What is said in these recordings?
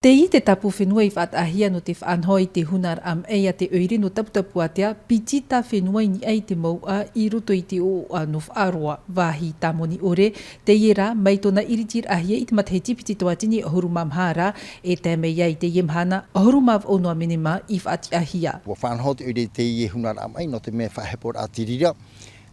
Te i te tapu whenua I whaatahia no te whaanhoi te Hunaraa e a te oire no Taputapuatea, piti ta whenua ni ei te maua I roto I te o no whaaroa wahi tamoni ore. Te iera, mai tona iritir ahia I te mataheti piti toatini Hunaraa e te mei ai te iemhana Hunaraa o noa menema I whaatahia. Wa whaanhoi te oire te i Hunaraa no te mea whahepor a tirira.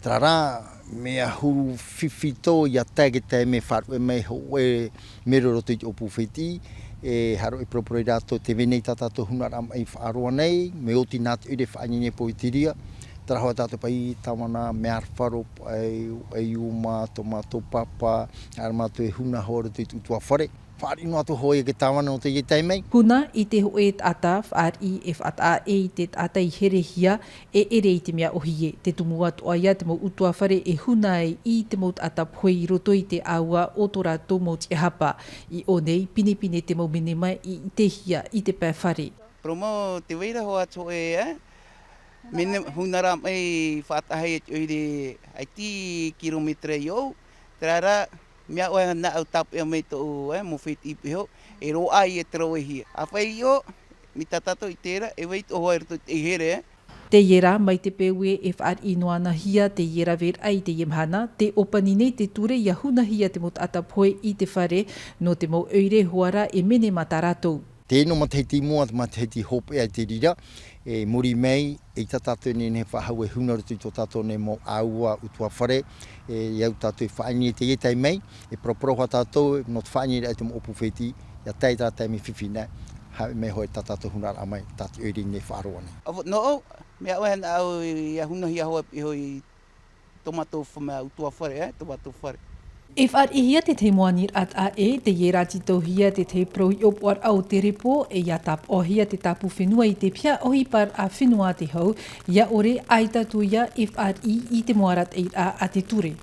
Trara mea huru whiwhito I a tege te me whaarue mei ho e mero roto I te opu wheti. E haro I proporoi rato te venei tatato Hunaraa I whaaroa nei, me oti nā te ure whaanine po I tiria. Tara hoa tātou pai tawana mea arwharo ai uma, tomato papa, aramato e huna hora te utua whare. Whaari no atu hoi e ke tawana o te ie teimei. Huna I te hoe tata, whaari e whata e te tata I herehia e ere I te mea ohie. Te tumu atu aia te mau utua whare e huna I te mau tata poi roto I te aua o tō rātou mau te hapa. I o nei, pine te mau menema I te hia, I te pē whare. Promo te weira hoa to e, mene Hunaraa e whaatahai e oire ai ti kilometre I au, trara mea oe na au tapu e mei tō mo whiti I piho, e ro ai e tero e hia. A whai I mi tatato I tēra, e wei tō hoa roto I here. Te iera mai te peue e whaari inoa na hia te iera ver ai te iemhana, te opani nei te ture I a huna hia te mot atapoe I te whare no te mau oire hoara e mene mataratou. Tēno matahiti mua, matahiti hope ai te rira, e muri mei, e tatato ne whahau e huna roto I tō tato ne mo aua utua whare, e iau tato e whaani te ietai mei, e proporoha tato, no te whaani ai te mo opu wheti, ia tei tātai me whiwhina, hae me hoi tatato Hunaraa mai, tati oiri ne whaaroa nei. No, mea oe na au ia huna hia hoa piho I tomato whamea utua whare, tomato whare. E whaari hia te te moanir at a e, te iera tito hia te te pro I opuar au te repo, e ia tap o hia te tapu whenua I te pia ohi par a whenua te hau, ia ore aitatu ia e whaari I te moarat e a te ture.